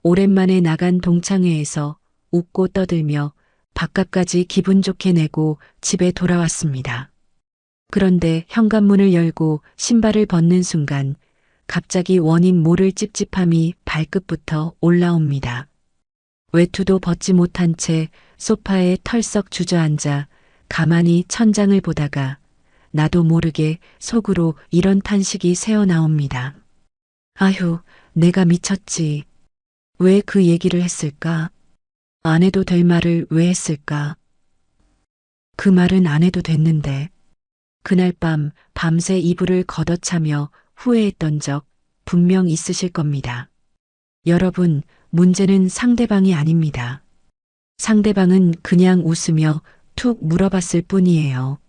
오랜만에 나간 동창회에서 웃고 떠들며 밥값까지 기분 좋게 내고 집에 돌아왔습니다. 그런데 현관문을 열고 신발을 벗는 순간 갑자기 원인 모를 찝찝함이 발끝부터 올라옵니다. 외투도 벗지 못한 채 소파에 털썩 주저앉아 가만히 천장을 보다가 나도 모르게 속으로 이런 탄식이 새어나옵니다. 아휴, 내가 미쳤지. 왜 그 얘기를 했을까? 안 해도 될 말을 왜 했을까? 그 말은 안 해도 됐는데. 그날 밤 밤새 이불을 걷어차며 후회했던 적 분명 있으실 겁니다. 여러분, 문제는 상대방이 아닙니다. 상대방은 그냥 웃으며 툭 물어봤을 뿐이에요.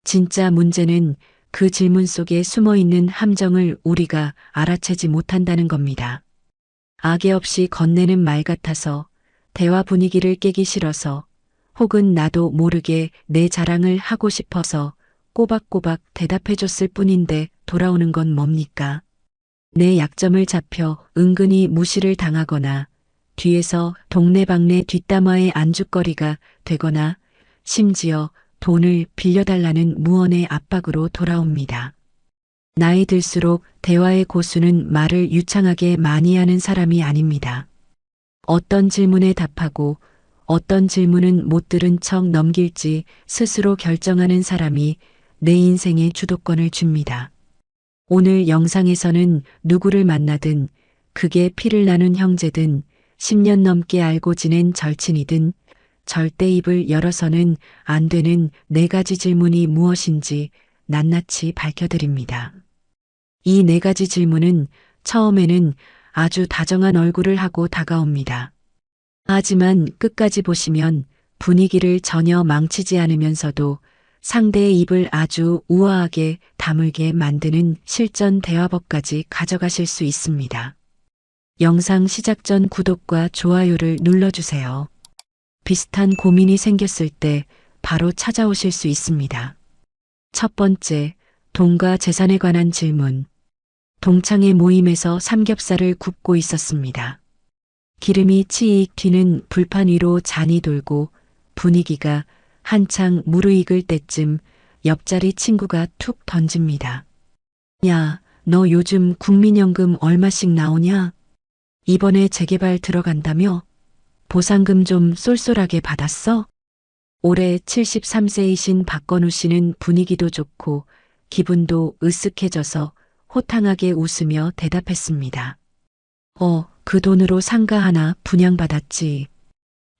진짜 문제는 그 질문 속에 숨어 있는 함정을 우리가 알아채지 못한다는 겁니다. 악의 없이 건네는 말 같아서, 대화 분위기를 깨기 싫어서, 혹은 나도 모르게 내 자랑을 하고 싶어서 꼬박꼬박 대답해줬을 뿐인데 돌아오는 건 뭡니까? 내 약점을 잡혀 은근히 무시를 당하거나 뒤에서 동네방네 뒷담화의 안주거리가 되거나 심지어 돈을 빌려달라는 무언의 압박으로 돌아옵니다. 나이 들수록 대화의 고수는 말을 유창하게 많이 하는 사람이 아닙니다. 어떤 질문에 답하고 어떤 질문은 못 들은 척 넘길지 스스로 결정하는 사람이 내 인생의 주도권을 줍니다. 오늘 영상에서는 누구를 만나든 그게 피를 나눈 형제든 10년 넘게 알고 지낸 절친이든 절대 입을 열어서는 안 되는 4가지 질문이 무엇인지 낱낱이 밝혀드립니다. 이 4가지 질문은 처음에는 아주 다정한 얼굴을 하고 다가옵니다. 하지만 끝까지 보시면 분위기를 전혀 망치지 않으면서도 상대의 입을 아주 우아하게 다물게 만드는 실전 대화법까지 가져가실 수 있습니다. 영상 시작 전 구독과 좋아요를 눌러주세요. 비슷한 고민이 생겼을 때 바로 찾아오실 수 있습니다. 첫 번째, 돈과 재산에 관한 질문. 동창회 모임에서 삼겹살을 굽고 있었습니다. 기름이 치익 튀는 불판 위로 잔이 돌고 분위기가 한창 무르익을 때쯤 옆자리 친구가 툭 던집니다. 야, 너 요즘 국민연금 얼마씩 나오냐? 이번에 재개발 들어간다며? 보상금 좀 쏠쏠하게 받았어? 올해 73세이신 박건우 씨는 분위기도 좋고 기분도 으쓱해져서 호탕하게 웃으며 대답했습니다. 그 돈으로 상가 하나 분양받았지.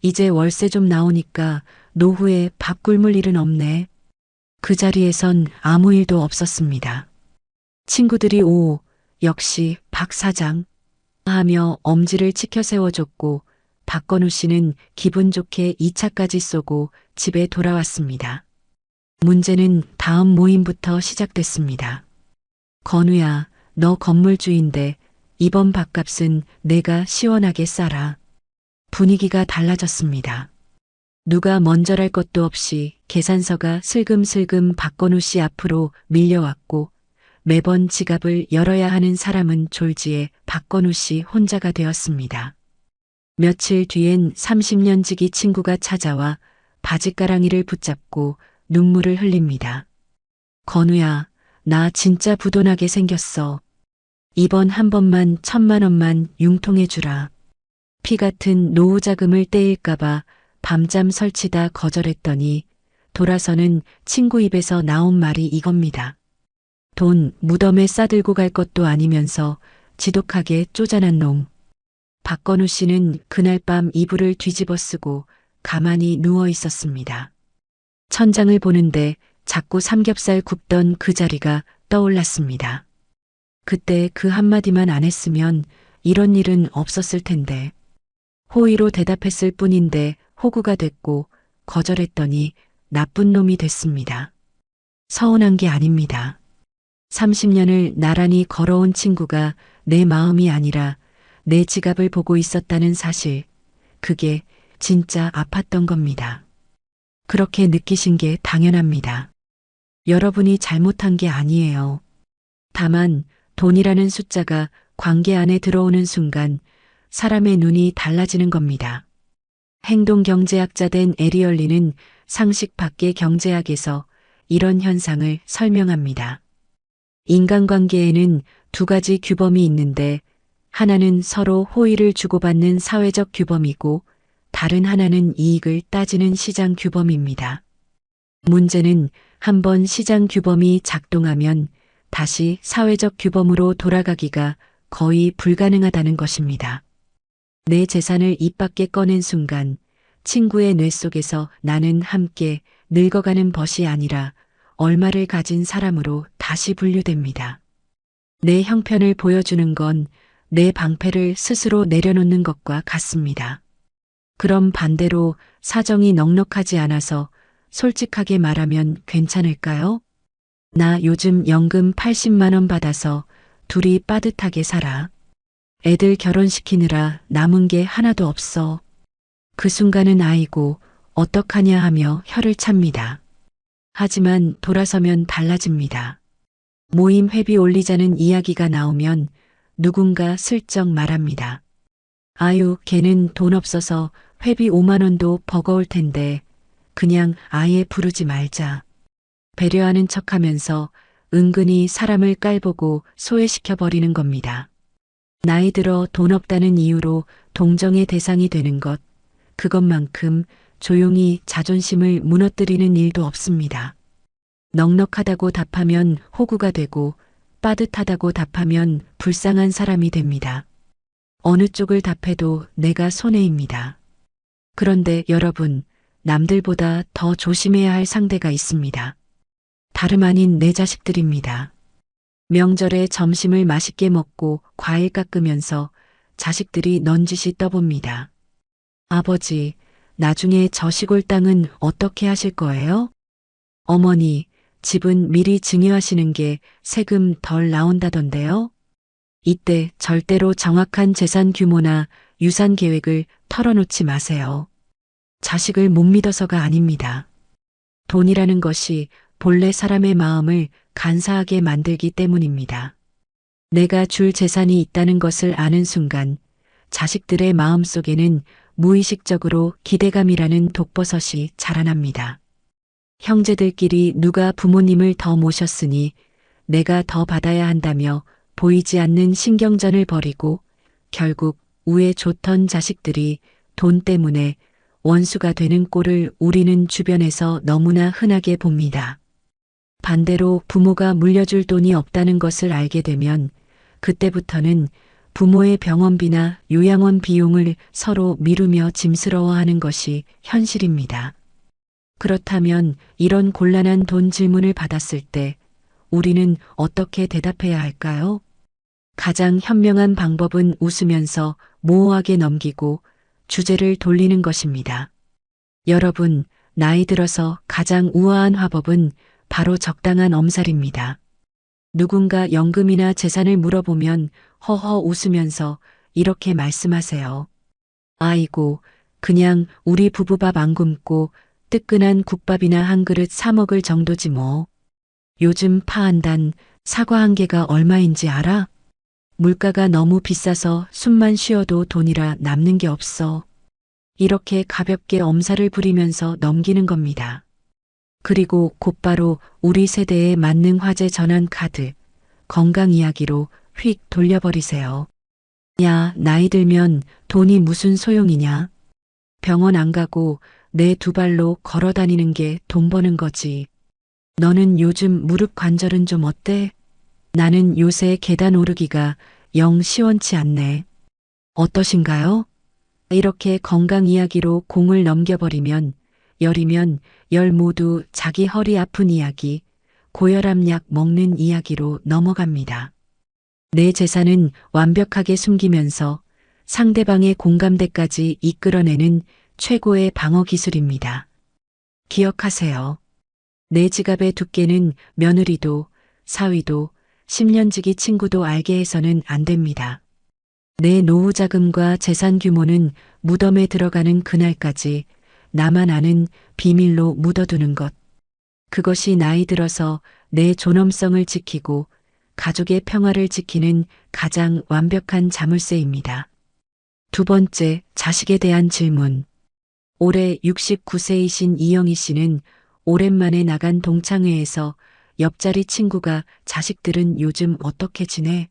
이제 월세 좀 나오니까 노후에 밥 굶을 일은 없네. 그 자리에선 아무 일도 없었습니다. 친구들이 역시 박 사장 하며 엄지를 치켜 세워줬고 박건우 씨는 기분 좋게 2차까지 쏘고 집에 돌아왔습니다. 문제는 다음 모임부터 시작됐습니다. 건우야, 너 건물주인데 이번 밥값은 내가 시원하게 싸라. 분위기가 달라졌습니다. 누가 먼저랄 것도 없이 계산서가 슬금슬금 박건우 씨 앞으로 밀려왔고 매번 지갑을 열어야 하는 사람은 졸지에 박건우 씨 혼자가 되었습니다. 며칠 뒤엔 30년 지기 친구가 찾아와 바짓가랑이를 붙잡고 눈물을 흘립니다. 건우야, 나 진짜 부도나게 생겼어. 이번 한 번만 1,000만 원만 융통해 주라. 피 같은 노후 자금을 떼일까봐 밤잠 설치다 거절했더니 돌아서는 친구 입에서 나온 말이 이겁니다. 돈 무덤에 싸들고 갈 것도 아니면서 지독하게 쪼잔한 놈. 박건우 씨는 그날 밤 이불을 뒤집어 쓰고 가만히 누워 있었습니다. 천장을 보는데 자꾸 삼겹살 굽던 그 자리가 떠올랐습니다. 그때 그 한마디만 안 했으면 이런 일은 없었을 텐데. 호의로 대답했을 뿐인데 호구가 됐고 거절했더니 나쁜 놈이 됐습니다. 서운한 게 아닙니다. 30년을 나란히 걸어온 친구가 내 마음이 아니라 내 지갑을 보고 있었다는 사실, 그게 진짜 아팠던 겁니다. 그렇게 느끼신 게 당연합니다. 여러분이 잘못한 게 아니에요. 다만 돈이라는 숫자가 관계 안에 들어오는 순간 사람의 눈이 달라지는 겁니다. 행동경제학자 된 에리얼리는 상식 밖의 경제학에서 이런 현상을 설명합니다. 인간관계에는 두 가지 규범이 있는데 하나는 서로 호의를 주고받는 사회적 규범이고 다른 하나는 이익을 따지는 시장 규범입니다. 문제는 한번 시장 규범이 작동하면 다시 사회적 규범으로 돌아가기가 거의 불가능하다는 것입니다. 내 재산을 입 밖에 꺼낸 순간 친구의 뇌 속에서 나는 함께 늙어가는 벗이 아니라 얼마를 가진 사람으로 다시 분류됩니다. 내 형편을 보여주는 건 내 방패를 스스로 내려놓는 것과 같습니다. 그럼 반대로 사정이 넉넉하지 않아서 솔직하게 말하면 괜찮을까요? 나 요즘 연금 80만 원 받아서 둘이 빠듯하게 살아. 애들 결혼시키느라 남은 게 하나도 없어. 그 순간은 아이고 어떡하냐 하며 혀를 찹니다. 하지만 돌아서면 달라집니다. 모임 회비 올리자는 이야기가 나오면 누군가 슬쩍 말합니다. 아유, 걔는 돈 없어서 회비 5만 원도 버거울 텐데 그냥 아예 부르지 말자. 배려하는 척하면서 은근히 사람을 깔보고 소외시켜버리는 겁니다. 나이 들어 돈 없다는 이유로 동정의 대상이 되는 것, 그것만큼 조용히 자존심을 무너뜨리는 일도 없습니다. 넉넉하다고 답하면 호구가 되고 빠듯하다고 답하면 불쌍한 사람이 됩니다. 어느 쪽을 답해도 내가 손해입니다. 그런데 여러분, 남들보다 더 조심해야 할 상대가 있습니다. 다름 아닌 내 자식들입니다. 명절에 점심을 맛있게 먹고 과일 깎으면서 자식들이 넌지시 떠봅니다. 아버지, 나중에 저 시골 땅은 어떻게 하실 거예요? 어머니, 집은 미리 증여하시는 게 세금 덜 나온다던데요? 이때 절대로 정확한 재산 규모나 유산 계획을 털어놓지 마세요. 자식을 못 믿어서가 아닙니다. 돈이라는 것이 본래 사람의 마음을 간사하게 만들기 때문입니다. 내가 줄 재산이 있다는 것을 아는 순간 자식들의 마음 속에는 무의식적으로 기대감이라는 독버섯이 자라납니다. 형제들끼리 누가 부모님을 더 모셨으니 내가 더 받아야 한다며 보이지 않는 신경전을 벌이고 결국 우애 좋던 자식들이 돈 때문에 원수가 되는 꼴을 우리는 주변에서 너무나 흔하게 봅니다. 반대로 부모가 물려줄 돈이 없다는 것을 알게 되면 그때부터는 부모의 병원비나 요양원 비용을 서로 미루며 짐스러워하는 것이 현실입니다. 그렇다면 이런 곤란한 돈 질문을 받았을 때 우리는 어떻게 대답해야 할까요? 가장 현명한 방법은 웃으면서 모호하게 넘기고 주제를 돌리는 것입니다. 여러분, 나이 들어서 가장 우아한 화법은 바로 적당한 엄살입니다. 누군가 연금이나 재산을 물어보면 허허 웃으면서 이렇게 말씀하세요. 아이고, 그냥 우리 부부밥 안 굶고 뜨끈한 국밥이나 한 그릇 사 먹을 정도지 뭐. 요즘 파 한 단, 사과 한 개가 얼마인지 알아? 물가가 너무 비싸서 숨만 쉬어도 돈이라 남는 게 없어. 이렇게 가볍게 엄살을 부리면서 넘기는 겁니다. 그리고 곧바로 우리 세대의 만능 화제 전환 카드, 건강 이야기로 휙 돌려버리세요. 야, 나이 들면 돈이 무슨 소용이냐? 병원 안 가고 내 두 발로 걸어 다니는 게 돈 버는 거지. 너는 요즘 무릎 관절은 좀 어때? 나는 요새 계단 오르기가 영 시원치 않네. 어떠신가요? 이렇게 건강 이야기로 공을 넘겨버리면 열이면 열 모두 자기 허리 아픈 이야기, 고혈압 약 먹는 이야기로 넘어갑니다. 내 재산은 완벽하게 숨기면서 상대방의 공감대까지 이끌어내는 최고의 방어 기술입니다. 기억하세요. 내 지갑의 두께는 며느리도, 사위도, 10년지기 친구도 알게 해서는 안 됩니다. 내 노후 자금과 재산 규모는 무덤에 들어가는 그날까지 나만 아는 비밀로 묻어두는 것. 그것이 나이 들어서 내 존엄성을 지키고 가족의 평화를 지키는 가장 완벽한 자물쇠입니다. 두 번째, 자식에 대한 질문. 올해 69세이신 이영희 씨는 오랜만에 나간 동창회에서 옆자리 친구가 자식들은 요즘 어떻게 지내?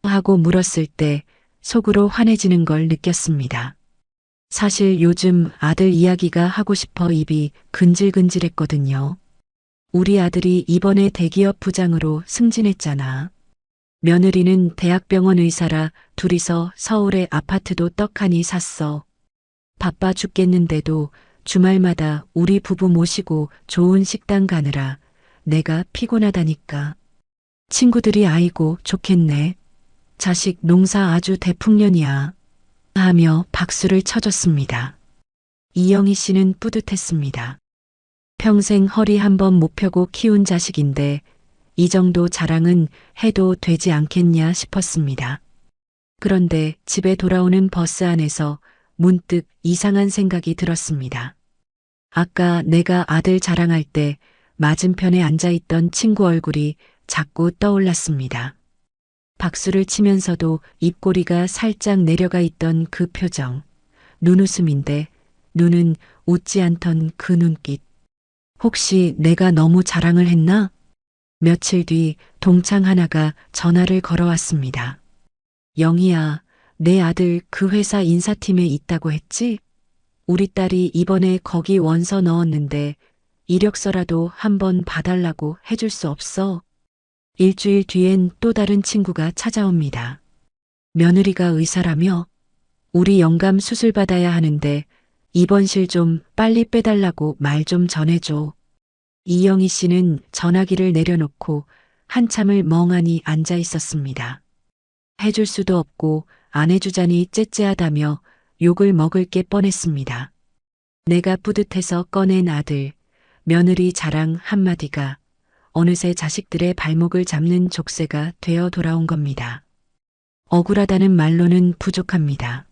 하고 물었을 때 속으로 환해지는 걸 느꼈습니다. 사실 요즘 아들 이야기가 하고 싶어 입이 근질근질했거든요. 우리 아들이 이번에 대기업 부장으로 승진했잖아. 며느리는 대학병원 의사라 둘이서 서울에 아파트도 떡하니 샀어. 바빠 죽겠는데도 주말마다 우리 부부 모시고 좋은 식당 가느라 내가 피곤하다니까. 친구들이 아이고 좋겠네. 자식 농사 아주 대풍년이야. 하며 박수를 쳐줬습니다. 이영희 씨는 뿌듯했습니다. 평생 허리 한번 못 펴고 키운 자식인데 이 정도 자랑은 해도 되지 않겠냐 싶었습니다. 그런데 집에 돌아오는 버스 안에서 문득 이상한 생각이 들었습니다. 아까 내가 아들 자랑할 때 맞은편에 앉아있던 친구 얼굴이 자꾸 떠올랐습니다. 박수를 치면서도 입꼬리가 살짝 내려가 있던 그 표정. 눈웃음인데 눈은 웃지 않던 그 눈빛. 혹시 내가 너무 자랑을 했나? 며칠 뒤 동창 하나가 전화를 걸어왔습니다. 영희야, 내 아들 그 회사 인사팀에 있다고 했지? 우리 딸이 이번에 거기 원서 넣었는데 이력서라도 한번 봐달라고 해줄 수 없어? 일주일 뒤엔 또 다른 친구가 찾아옵니다. 며느리가 의사라며? 우리 영감 수술 받아야 하는데 입원실 좀 빨리 빼달라고 말 좀 전해줘. 이영희 씨는 전화기를 내려놓고 한참을 멍하니 앉아 있었습니다. 해줄 수도 없고 안 해주자니 째째하다며 욕을 먹을 게 뻔했습니다. 내가 뿌듯해서 꺼낸 아들, 며느리 자랑 한마디가 어느새 자식들의 발목을 잡는 족쇄가 되어 돌아온 겁니다. 억울하다는 말로는 부족합니다.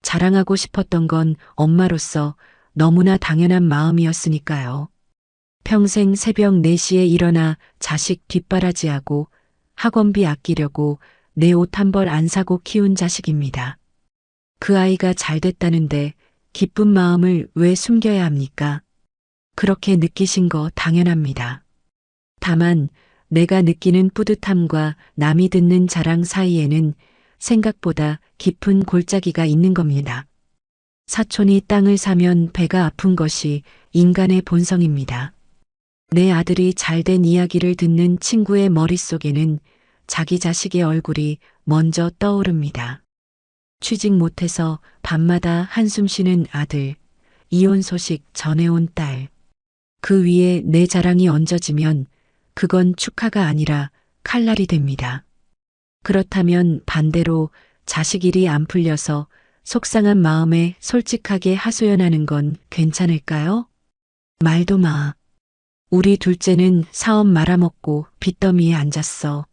자랑하고 싶었던 건 엄마로서 너무나 당연한 마음이었으니까요. 평생 새벽 4시에 일어나 자식 뒷바라지하고 학원비 아끼려고 내 옷 한 벌 안 사고 키운 자식입니다. 그 아이가 잘 됐다는데 기쁜 마음을 왜 숨겨야 합니까? 그렇게 느끼신 거 당연합니다. 다만 내가 느끼는 뿌듯함과 남이 듣는 자랑 사이에는 생각보다 깊은 골짜기가 있는 겁니다. 사촌이 땅을 사면 배가 아픈 것이 인간의 본성입니다. 내 아들이 잘된 이야기를 듣는 친구의 머릿속에는 자기 자식의 얼굴이 먼저 떠오릅니다. 취직 못해서 밤마다 한숨 쉬는 아들, 이혼 소식 전해온 딸. 그 위에 내 자랑이 얹어지면 그건 축하가 아니라 칼날이 됩니다. 그렇다면 반대로 자식 일이 안 풀려서 속상한 마음에 솔직하게 하소연하는 건 괜찮을까요? 말도 마. 우리 둘째는 사업 말아먹고 빚더미에 앉았어.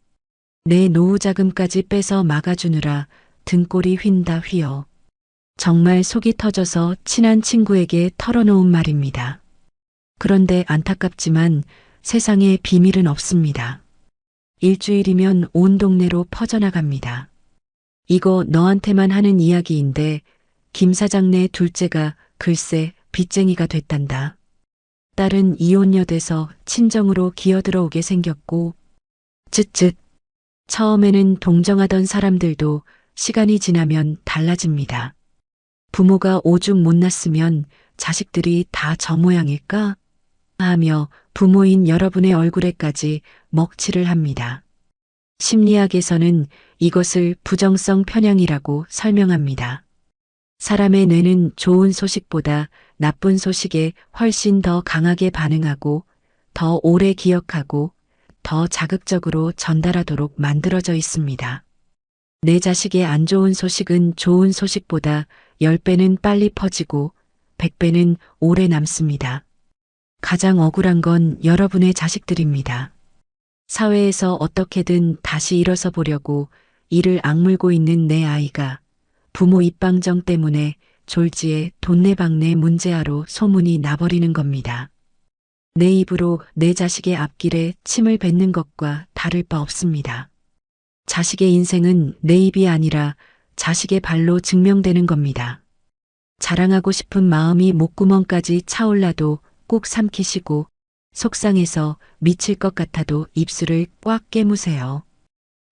내 노후 자금까지 빼서 막아주느라 등골이 휜다 휘어. 정말 속이 터져서 친한 친구에게 털어놓은 말입니다. 그런데 안타깝지만 세상에 비밀은 없습니다. 일주일이면 온 동네로 퍼져나갑니다. 이거 너한테만 하는 이야기인데 김 사장네 둘째가 글쎄 빚쟁이가 됐단다. 딸은 이혼녀 돼서 친정으로 기어들어오게 생겼고 쯧쯧. 처음에는 동정하던 사람들도 시간이 지나면 달라집니다. 부모가 오죽 못났으면 자식들이 다 저 모양일까? 하며 부모인 여러분의 얼굴에까지 먹칠을 합니다. 심리학에서는 이것을 부정성 편향이라고 설명합니다. 사람의 뇌는 좋은 소식보다 나쁜 소식에 훨씬 더 강하게 반응하고 더 오래 기억하고 더 자극적으로 전달하도록 만들어져 있습니다. 내 자식의 안 좋은 소식은 좋은 소식보다 10배는 빨리 퍼지고 100배는 오래 남습니다. 가장 억울한 건 여러분의 자식들입니다. 사회에서 어떻게든 다시 일어서 보려고 이를 악물고 있는 내 아이가 부모 입방정 때문에 졸지에 돈내방내 문제아로 소문이 나버리는 겁니다. 내 입으로 내 자식의 앞길에 침을 뱉는 것과 다를 바 없습니다. 자식의 인생은 내 입이 아니라 자식의 발로 증명되는 겁니다. 자랑하고 싶은 마음이 목구멍까지 차올라도 꼭 삼키시고 속상해서 미칠 것 같아도 입술을 꽉 깨무세요.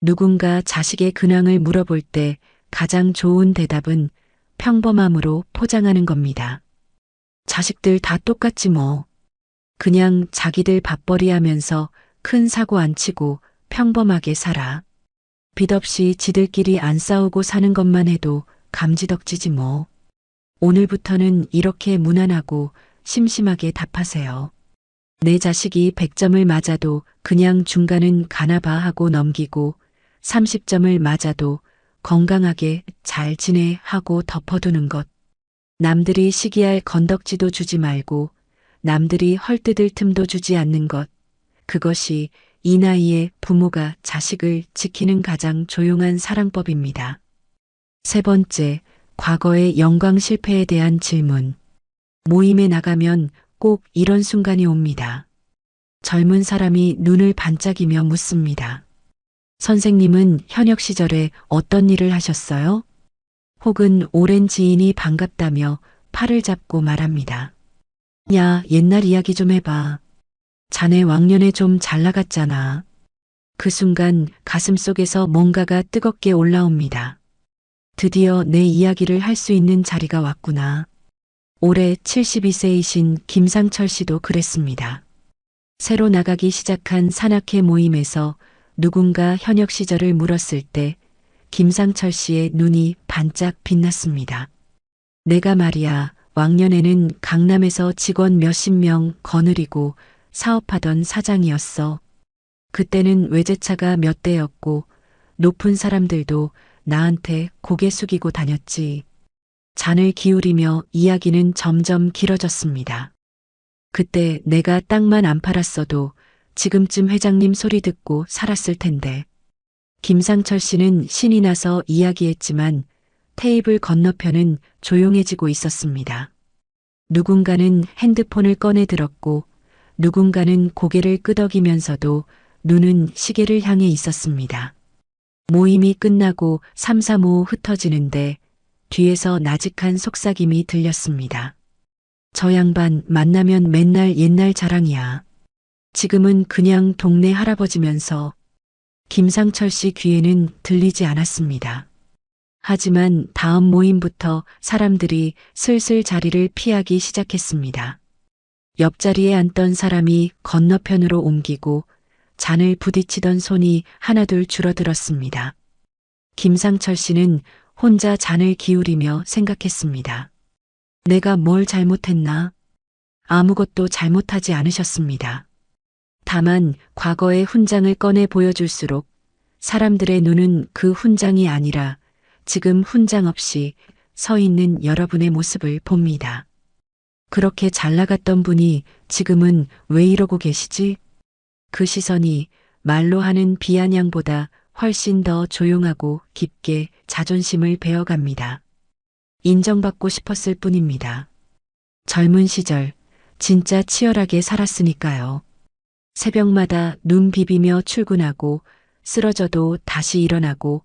누군가 자식의 근황을 물어볼 때 가장 좋은 대답은 평범함으로 포장하는 겁니다. 자식들 다 똑같지 뭐. 그냥 자기들 밥벌이 하면서 큰 사고 안 치고 평범하게 살아. 빚 없이 지들끼리 안 싸우고 사는 것만 해도 감지덕지지 뭐. 오늘부터는 이렇게 무난하고 심심하게 답하세요. 내 자식이 100점을 맞아도 그냥 중간은 가나봐 하고 넘기고 30점을 맞아도 건강하게 잘 지내 하고 덮어두는 것. 남들이 시기할 건덕지도 주지 말고 남들이 헐뜯을 틈도 주지 않는 것. 그것이 이 나이에 부모가 자식을 지키는 가장 조용한 사랑법입니다. 세 번째, 과거의 영광 실패에 대한 질문. 모임에 나가면 꼭 이런 순간이 옵니다. 젊은 사람이 눈을 반짝이며 묻습니다. 선생님은 현역 시절에 어떤 일을 하셨어요? 혹은 오랜 지인이 반갑다며 팔을 잡고 말합니다. 야, 옛날 이야기 좀 해봐. 자네 왕년에 좀 잘 나갔잖아. 그 순간 가슴속에서 뭔가가 뜨겁게 올라옵니다. 드디어 내 이야기를 할 수 있는 자리가 왔구나. 올해 72세이신 김상철 씨도 그랬습니다. 새로 나가기 시작한 산악회 모임에서 누군가 현역 시절을 물었을 때 김상철 씨의 눈이 반짝 빛났습니다. 내가 말이야, 왕년에는 강남에서 직원 몇십 명 거느리고 사업하던 사장이었어. 그때는 외제차가 몇 대였고 높은 사람들도 나한테 고개 숙이고 다녔지. 잔을 기울이며 이야기는 점점 길어졌습니다. 그때 내가 땅만 안 팔았어도 지금쯤 회장님 소리 듣고 살았을 텐데. 김상철 씨는 신이 나서 이야기했지만 테이블 건너편은 조용해지고 있었습니다. 누군가는 핸드폰을 꺼내 들었고 누군가는 고개를 끄덕이면서도 눈은 시계를 향해 있었습니다. 모임이 끝나고 삼삼오오 흩어지는데 뒤에서 나직한 속삭임이 들렸습니다. 저 양반 만나면 맨날 옛날 자랑이야. 지금은 그냥 동네 할아버지면서. 김상철 씨 귀에는 들리지 않았습니다. 하지만 다음 모임부터 사람들이 슬슬 자리를 피하기 시작했습니다. 옆자리에 앉던 사람이 건너편으로 옮기고 잔을 부딪히던 손이 하나둘 줄어들었습니다. 김상철 씨는 혼자 잔을 기울이며 생각했습니다. 내가 뭘 잘못했나? 아무것도 잘못하지 않으셨습니다. 다만 과거의 훈장을 꺼내 보여줄수록 사람들의 눈은 그 훈장이 아니라 지금 훈장 없이 서 있는 여러분의 모습을 봅니다. 그렇게 잘 나갔던 분이 지금은 왜 이러고 계시지? 그 시선이 말로 하는 비아냥보다 훨씬 더 조용하고 깊게 자존심을 베어갑니다. 인정받고 싶었을 뿐입니다. 젊은 시절 진짜 치열하게 살았으니까요. 새벽마다 눈 비비며 출근하고 쓰러져도 다시 일어나고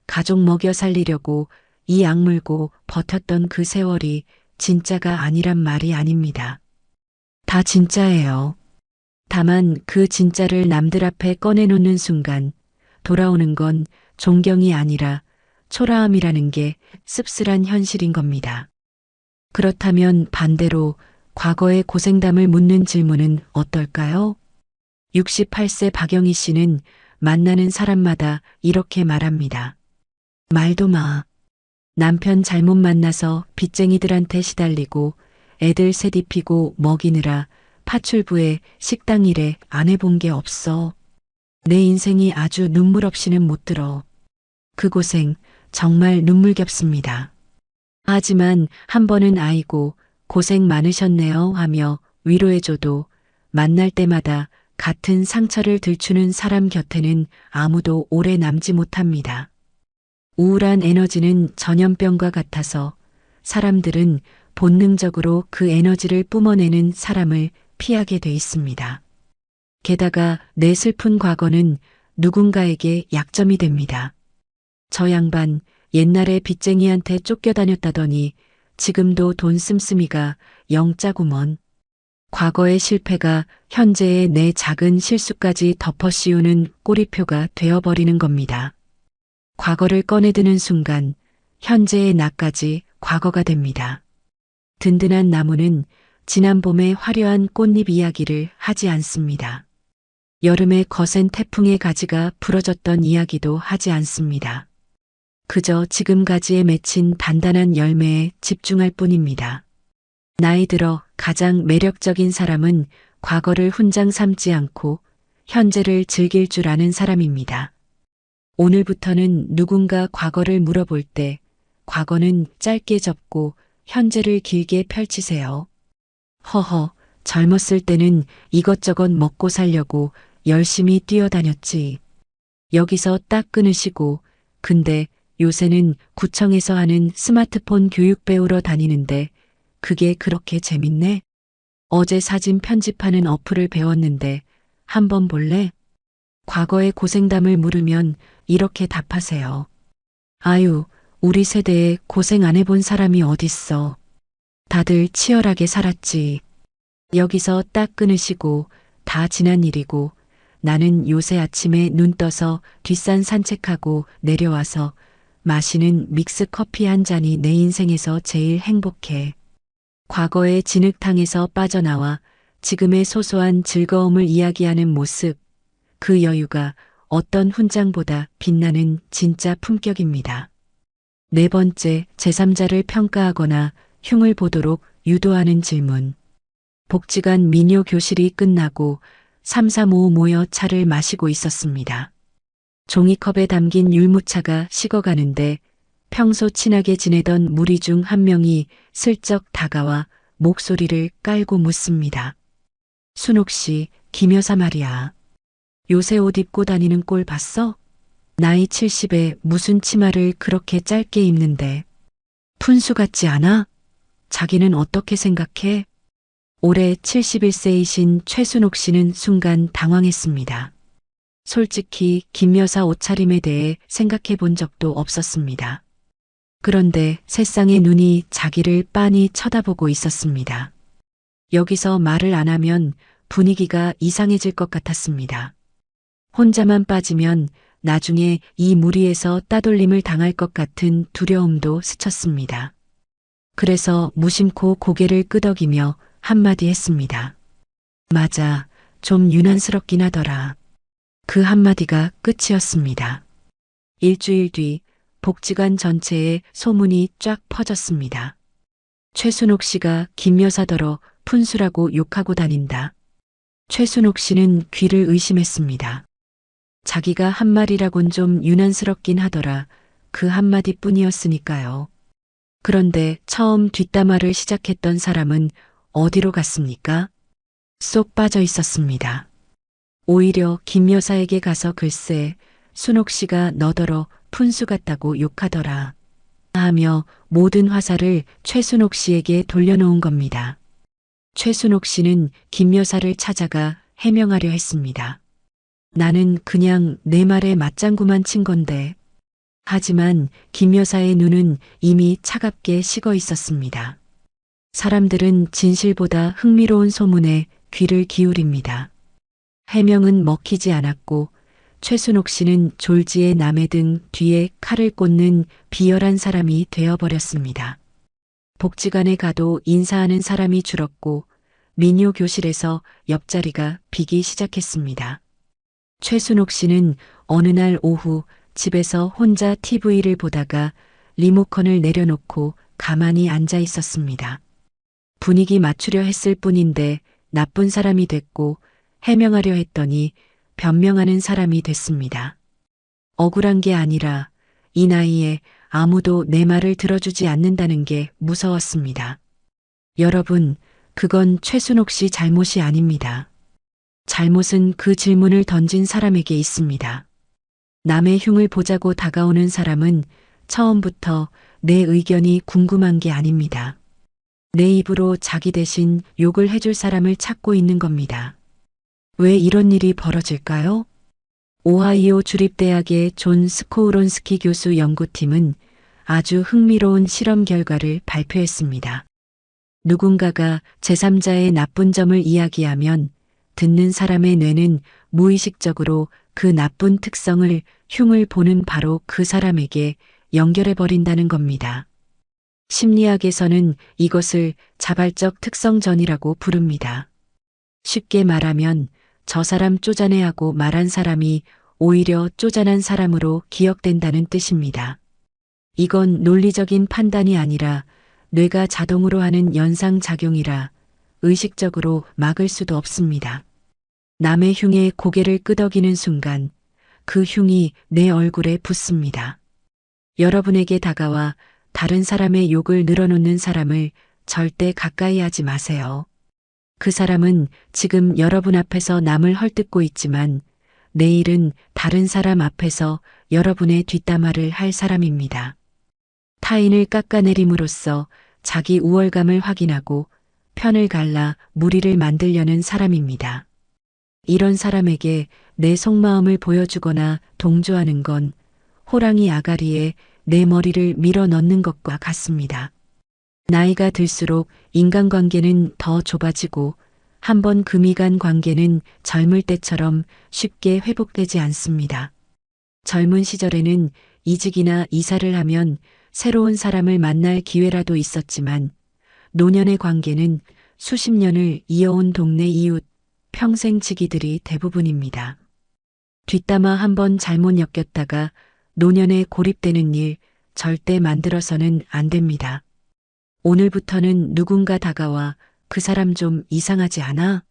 가족 먹여 살리려고 이 악물고 버텼던 그 세월이 진짜가 아니란 말이 아닙니다. 다 진짜예요. 다만 그 진짜를 남들 앞에 꺼내놓는 순간 돌아오는 건 존경이 아니라 초라함이라는 게 씁쓸한 현실인 겁니다. 그렇다면 반대로 과거의 고생담을 묻는 질문은 어떨까요? 68세 박영희 씨는 만나는 사람마다 이렇게 말합니다. 말도 마. 남편 잘못 만나서 빚쟁이들한테 시달리고 애들 셋 입히고 먹이느라 파출부에 식당 일에 안 해본 게 없어. 내 인생이 아주 눈물 없이는 못 들어. 그 고생 정말 눈물겹습니다. 하지만 한 번은 아이고 고생 많으셨네요 하며 위로해줘도 만날 때마다 같은 상처를 들추는 사람 곁에는 아무도 오래 남지 못합니다. 우울한 에너지는 전염병과 같아서 사람들은 본능적으로 그 에너지를 뿜어내는 사람을 피하게 돼 있습니다. 게다가 내 슬픈 과거는 누군가에게 약점이 됩니다. 저 양반 옛날에 빚쟁이한테 쫓겨다녔다더니 지금도 돈 씀씀이가 영짜구먼. 과거의 실패가 현재의 내 작은 실수까지 덮어씌우는 꼬리표가 되어버리는 겁니다. 과거를 꺼내드는 순간 현재의 나까지 과거가 됩니다. 든든한 나무는 지난 봄의 화려한 꽃잎 이야기를 하지 않습니다. 여름의 거센 태풍의 가지가 부러졌던 이야기도 하지 않습니다. 그저 지금 가지에 맺힌 단단한 열매에 집중할 뿐입니다. 나이 들어 가장 매력적인 사람은 과거를 훈장 삼지 않고 현재를 즐길 줄 아는 사람입니다. 오늘부터는 누군가 과거를 물어볼 때 과거는 짧게 접고 현재를 길게 펼치세요. 허허, 젊었을 때는 이것저것 먹고 살려고 열심히 뛰어다녔지. 여기서 딱 끊으시고, 근데 요새는 구청에서 하는 스마트폰 교육 배우러 다니는데 그게 그렇게 재밌네? 어제 사진 편집하는 어플을 배웠는데 한번 볼래? 과거의 고생담을 물으면 이렇게 답하세요. 아유, 우리 세대에 고생 안 해본 사람이 어딨어. 다들 치열하게 살았지. 여기서 딱 끊으시고 다 지난 일이고 나는 요새 아침에 눈 떠서 뒷산 산책하고 내려와서 마시는 믹스 커피 한 잔이 내 인생에서 제일 행복해. 과거의 진흙탕에서 빠져나와 지금의 소소한 즐거움을 이야기하는 모습, 그 여유가 어떤 훈장보다 빛나는 진짜 품격입니다. 네 번째, 제3자를 평가하거나 흉을 보도록 유도하는 질문. 복지관 민요 교실이 끝나고 3, 4, 5 모여 차를 마시고 있었습니다. 종이컵에 담긴 율무차가 식어가는데 평소 친하게 지내던 무리 중 한 명이 슬쩍 다가와 목소리를 깔고 묻습니다. 순옥 씨, 김 여사 말이야. 요새 옷 입고 다니는 꼴 봤어? 나이 70에 무슨 치마를 그렇게 짧게 입는데. 푼수 같지 않아? 자기는 어떻게 생각해? 올해 71세이신 최순옥 씨는 순간 당황했습니다. 솔직히 김 여사 옷차림에 대해 생각해 본 적도 없었습니다. 그런데 새쌍의 눈이 자기를 빤히 쳐다보고 있었습니다. 여기서 말을 안 하면 분위기가 이상해질 것 같았습니다. 혼자만 빠지면 나중에 이 무리에서 따돌림을 당할 것 같은 두려움도 스쳤습니다. 그래서 무심코 고개를 끄덕이며 한마디 했습니다. 맞아, 좀 유난스럽긴 하더라. 그 한마디가 끝이었습니다. 일주일 뒤 복지관 전체에 소문이 쫙 퍼졌습니다. 최순옥 씨가 김 여사더러 푼수라고 욕하고 다닌다. 최순옥 씨는 귀를 의심했습니다. 자기가 한 말이라곤 좀 유난스럽긴 하더라. 그 한마디뿐이었으니까요. 그런데 처음 뒷담화를 시작했던 사람은 어디로 갔습니까? 쏙 빠져 있었습니다. 오히려 김 여사에게 가서 글쎄, 순옥 씨가 너더러 푼수 같다고 욕하더라 하며 모든 화살을 최순옥 씨에게 돌려놓은 겁니다. 최순옥 씨는 김 여사를 찾아가 해명하려 했습니다. 나는 그냥 내 말에 맞장구만 친 건데. 하지만 김 여사의 눈은 이미 차갑게 식어 있었습니다. 사람들은 진실보다 흥미로운 소문에 귀를 기울입니다. 해명은 먹히지 않았고 최순옥 씨는 졸지에 남의 등 뒤에 칼을 꽂는 비열한 사람이 되어버렸습니다. 복지관에 가도 인사하는 사람이 줄었고 민요 교실에서 옆자리가 비기 시작했습니다. 최순옥 씨는 어느 날 오후 집에서 혼자 TV를 보다가 리모컨을 내려놓고 가만히 앉아 있었습니다. 분위기 맞추려 했을 뿐인데 나쁜 사람이 됐고 해명하려 했더니 변명하는 사람이 됐습니다. 억울한 게 아니라 이 나이에 아무도 내 말을 들어주지 않는다는 게 무서웠습니다. 여러분, 그건 최순옥 씨 잘못이 아닙니다. 잘못은 그 질문을 던진 사람에게 있습니다. 남의 흉을 보자고 다가오는 사람은 처음부터 내 의견이 궁금한 게 아닙니다. 내 입으로 자기 대신 욕을 해줄 사람을 찾고 있는 겁니다. 왜 이런 일이 벌어질까요? 오하이오 주립대학의 존 스코우론스키 교수 연구팀은 아주 흥미로운 실험 결과를 발표했습니다. 누군가가 제3자의 나쁜 점을 이야기하면 듣는 사람의 뇌는 무의식적으로 그 나쁜 특성을 흉을 보는 바로 그 사람에게 연결해 버린다는 겁니다. 심리학에서는 이것을 자발적 특성전이라고 부릅니다. 쉽게 말하면 저 사람 쪼잔해 하고 말한 사람이 오히려 쪼잔한 사람으로 기억된다는 뜻입니다. 이건 논리적인 판단이 아니라 뇌가 자동으로 하는 연상작용이라 의식적으로 막을 수도 없습니다. 남의 흉에 고개를 끄덕이는 순간 그 흉이 내 얼굴에 붙습니다. 여러분에게 다가와 다른 사람의 욕을 늘어놓는 사람을 절대 가까이 하지 마세요. 그 사람은 지금 여러분 앞에서 남을 헐뜯고 있지만 내일은 다른 사람 앞에서 여러분의 뒷담화를 할 사람입니다. 타인을 깎아내림으로써 자기 우월감을 확인하고 편을 갈라 무리를 만들려는 사람입니다. 이런 사람에게 내 속마음을 보여주거나 동조하는 건 호랑이 아가리에 내 머리를 밀어 넣는 것과 같습니다. 나이가 들수록 인간관계는 더 좁아지고 한번 금이 간 관계는 젊을 때처럼 쉽게 회복되지 않습니다. 젊은 시절에는 이직이나 이사를 하면 새로운 사람을 만날 기회라도 있었지만 노년의 관계는 수십 년을 이어온 동네 이웃, 평생 지기들이 대부분입니다. 뒷담화 한번 잘못 엮였다가 노년에 고립되는 일 절대 만들어서는 안 됩니다. 오늘부터는 누군가 다가와 그 사람 좀 이상하지 않아?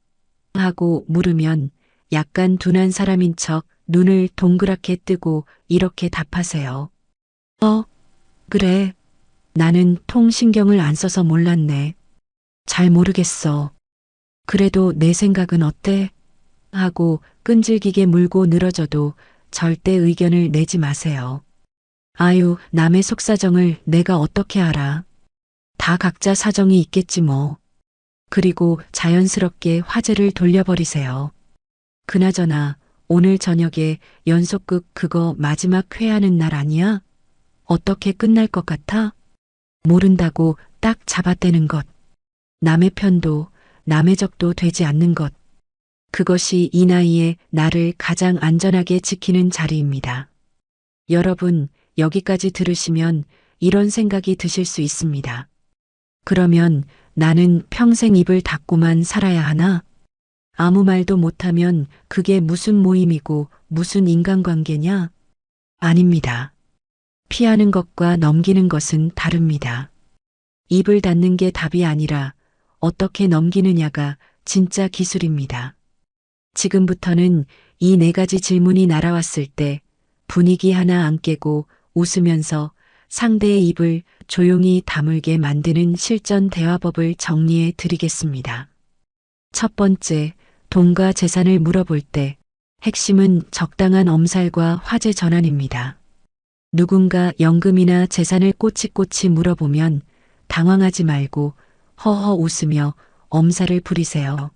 하고 물으면 약간 둔한 사람인 척 눈을 동그랗게 뜨고 이렇게 답하세요. 그래. 나는 통신경을 안 써서 몰랐네. 잘 모르겠어. 그래도 내 생각은 어때? 하고 끈질기게 물고 늘어져도 절대 의견을 내지 마세요. 아유, 남의 속사정을 내가 어떻게 알아? 다 각자 사정이 있겠지 뭐. 그리고 자연스럽게 화제를 돌려버리세요. 그나저나 오늘 저녁에 연속극 그거 마지막 회하는 날 아니야? 어떻게 끝날 것 같아? 모른다고 딱 잡아떼는 것. 남의 편도 남의 적도 되지 않는 것. 그것이 이 나이에 나를 가장 안전하게 지키는 자리입니다. 여러분, 여기까지 들으시면 이런 생각이 드실 수 있습니다. 그러면 나는 평생 입을 닫고만 살아야 하나? 아무 말도 못하면 그게 무슨 모임이고 무슨 인간관계냐? 아닙니다. 피하는 것과 넘기는 것은 다릅니다. 입을 닫는 게 답이 아니라 어떻게 넘기느냐가 진짜 기술입니다. 지금부터는 이 4가지 질문이 날아왔을 때 분위기 하나 안 깨고 웃으면서 상대의 입을 조용히 다물게 만드는 실전 대화법을 정리해 드리겠습니다. 첫 번째, 돈과 재산을 물어볼 때 핵심은 적당한 엄살과 화제 전환입니다. 누군가 연금이나 재산을 꼬치꼬치 물어보면 당황하지 말고 허허 웃으며 엄살을 부리세요.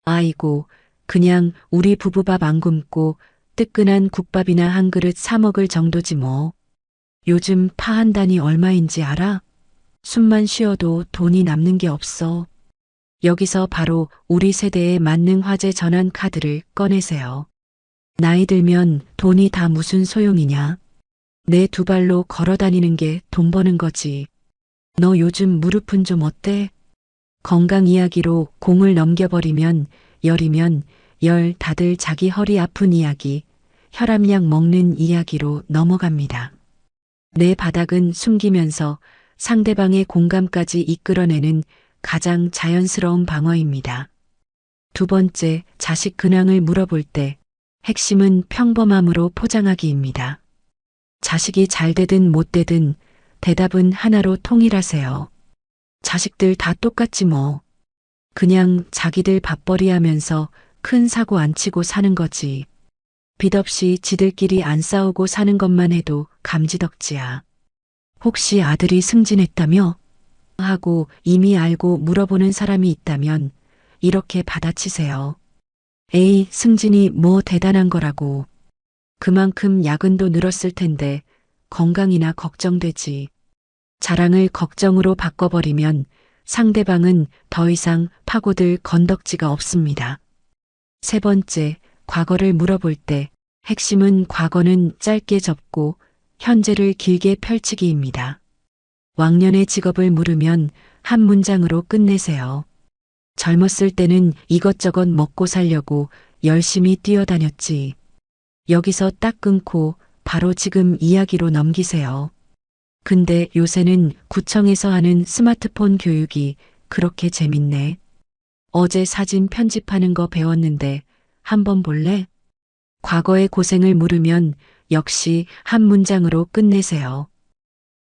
아이고, 그냥 우리 부부밥 안 굶고 뜨끈한 국밥이나 한 그릇 사 먹을 정도지 뭐. 요즘 파 한 단이 얼마인지 알아? 숨만 쉬어도 돈이 남는 게 없어. 여기서 바로 우리 세대에 맞는 화제 전환 카드를 꺼내세요. 나이 들면 돈이 다 무슨 소용이냐? 내 2발로 걸어 다니는 게 돈 버는 거지. 너 요즘 무릎은 좀 어때? 건강 이야기로 공을 넘겨버리면 열이면 열 다들 자기 허리 아픈 이야기, 혈압약 먹는 이야기로 넘어갑니다. 내 바닥은 숨기면서 상대방의 공감까지 이끌어내는 가장 자연스러운 방어입니다. 두 번째, 자식 근황을 물어볼 때 핵심은 평범함으로 포장하기입니다. 자식이 잘 되든 못 되든 대답은 하나로 통일하세요. 자식들 다 똑같지 뭐. 그냥 자기들 밥벌이 하면서 큰 사고 안 치고 사는 거지. 빚 없이 지들끼리 안 싸우고 사는 것만 해도 감지덕지야. 혹시 아들이 승진했다며? 하고 이미 알고 물어보는 사람이 있다면 이렇게 받아치세요. 에이, 승진이 뭐 대단한 거라고. 그만큼 야근도 늘었을 텐데 건강이나 걱정되지. 자랑을 걱정으로 바꿔버리면 상대방은 더 이상 파고들 건덕지가 없습니다. 세 번째, 과거를 물어볼 때 핵심은 과거는 짧게 접고 현재를 길게 펼치기입니다. 왕년의 직업을 물으면 한 문장으로 끝내세요. 젊었을 때는 이것저것 먹고 살려고 열심히 뛰어다녔지. 여기서 딱 끊고 바로 지금 이야기로 넘기세요. 근데 요새는 구청에서 하는 스마트폰 교육이 그렇게 재밌네. 어제 사진 편집하는 거 배웠는데 한번 볼래? 과거의 고생을 물으면 역시 한 문장으로 끝내세요.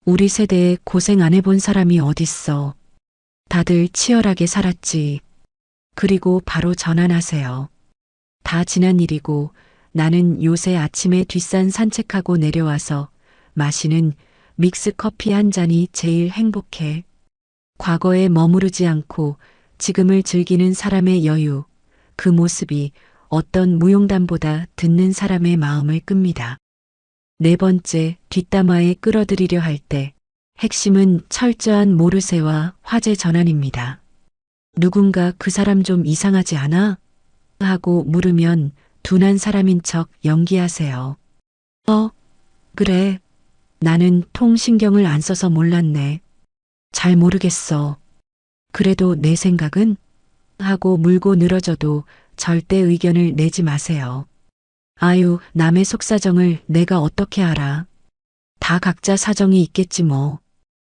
우리 세대에 고생 안 해본 사람이 어딨어. 다들 치열하게 살았지. 그리고 바로 전환하세요. 다 지난 일이고 나는 요새 아침에 뒷산 산책하고 내려와서 마시는 믹스 커피 한 잔이 제일 행복해. 과거에 머무르지 않고 지금을 즐기는 사람의 여유, 그 모습이 어떤 무용담보다 듣는 사람의 마음을 끕니다. 네 번째, 뒷담화에 끌어들이려 할 때 핵심은 철저한 모르쇠와 화제 전환입니다. 누군가 그 사람 좀 이상하지 않아? 하고 물으면 둔한 사람인 척 연기하세요. 그래. 나는 통신경을 안 써서 몰랐네. 잘 모르겠어. 그래도 내 생각은? 하고 물고 늘어져도 절대 의견을 내지 마세요. 아유, 남의 속사정을 내가 어떻게 알아. 다 각자 사정이 있겠지 뭐.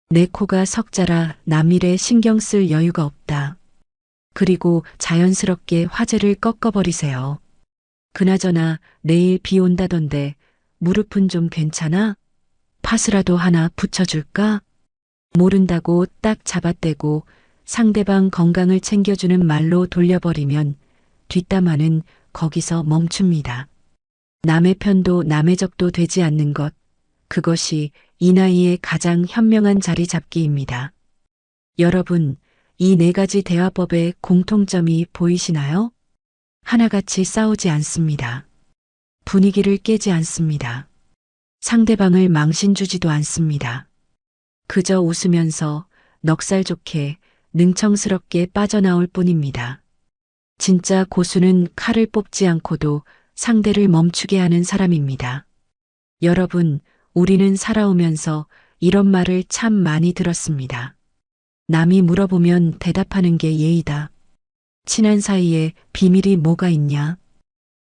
내 코가 석자라 남 일에 신경 쓸 여유가 없다. 그리고 자연스럽게 화제를 꺾어버리세요. 그나저나 내일 비 온다던데 무릎은 좀 괜찮아? 파스라도 하나 붙여줄까? 모른다고 딱 잡아떼고 상대방 건강을 챙겨주는 말로 돌려버리면 뒷담화는 거기서 멈춥니다. 남의 편도 남의 적도 되지 않는 것, 그것이 이 나이에 가장 현명한 자리 잡기입니다. 여러분, 이 네 가지 대화법의 공통점이 보이시나요? 하나같이 싸우지 않습니다. 분위기를 깨지 않습니다. 상대방을 망신주지도 않습니다. 그저 웃으면서 넉살 좋게 능청스럽게 빠져나올 뿐입니다. 진짜 고수는 칼을 뽑지 않고도 상대를 멈추게 하는 사람입니다. 여러분, 우리는 살아오면서 이런 말을 참 많이 들었습니다. 남이 물어보면 대답하는 게 예의다. 친한 사이에 비밀이 뭐가 있냐?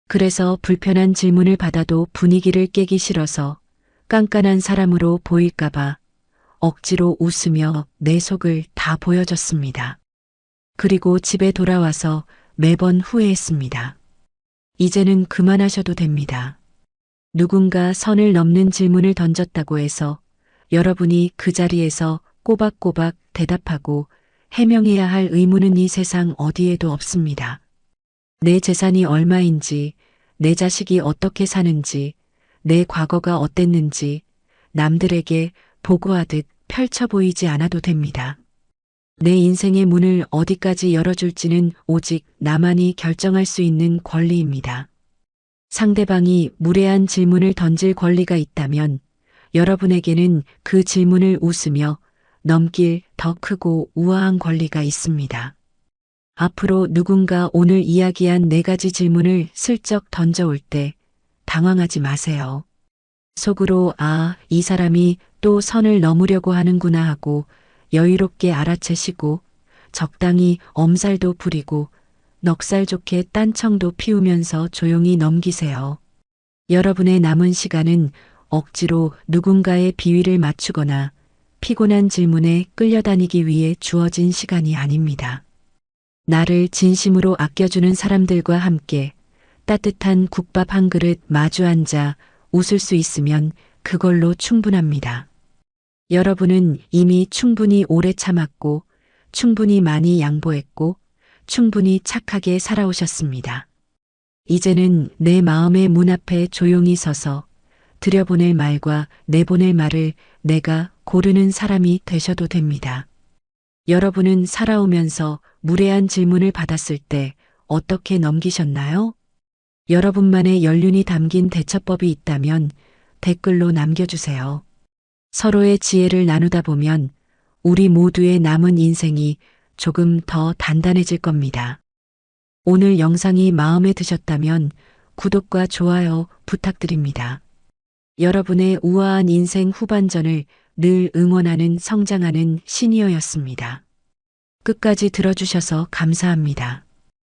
그래서 불편한 질문을 받아도 분위기를 깨기 싫어서 깐깐한 사람으로 보일까봐 억지로 웃으며 내 속을 다 보여줬습니다. 그리고 집에 돌아와서 매번 후회했습니다. 이제는 그만하셔도 됩니다. 누군가 선을 넘는 질문을 던졌다고 해서 여러분이 그 자리에서 꼬박꼬박 대답하고 해명해야 할 의무는 이 세상 어디에도 없습니다. 내 재산이 얼마인지, 내 자식이 어떻게 사는지, 내 과거가 어땠는지 남들에게 보고하듯 펼쳐 보이지 않아도 됩니다. 내 인생의 문을 어디까지 열어줄지는 오직 나만이 결정할 수 있는 권리입니다. 상대방이 무례한 질문을 던질 권리가 있다면 여러분에게는 그 질문을 웃으며 넘길 더 크고 우아한 권리가 있습니다. 앞으로 누군가 오늘 이야기한 네 가지 질문을 슬쩍 던져올 때 당황하지 마세요. 속으로 이 사람이 또 선을 넘으려고 하는구나 하고 여유롭게 알아채시고 적당히 엄살도 부리고 넉살 좋게 딴청도 피우면서 조용히 넘기세요. 여러분의 남은 시간은 억지로 누군가의 비위를 맞추거나 피곤한 질문에 끌려다니기 위해 주어진 시간이 아닙니다. 나를 진심으로 아껴주는 사람들과 함께 따뜻한 국밥 한 그릇 마주 앉아 웃을 수 있으면 그걸로 충분합니다. 여러분은 이미 충분히 오래 참았고 충분히 많이 양보했고 충분히 착하게 살아오셨습니다. 이제는 내 마음의 문 앞에 조용히 서서 들여보낼 말과 내보낼 말을 내가 고르는 사람이 되셔도 됩니다. 여러분은 살아오면서 무례한 질문을 받았을 때 어떻게 넘기셨나요? 여러분만의 연륜이 담긴 대처법이 있다면 댓글로 남겨주세요. 서로의 지혜를 나누다 보면 우리 모두의 남은 인생이 조금 더 단단해질 겁니다. 오늘 영상이 마음에 드셨다면 구독과 좋아요 부탁드립니다. 여러분의 우아한 인생 후반전을 늘 응원하는 성장하는 시니어였습니다. 끝까지 들어주셔서 감사합니다.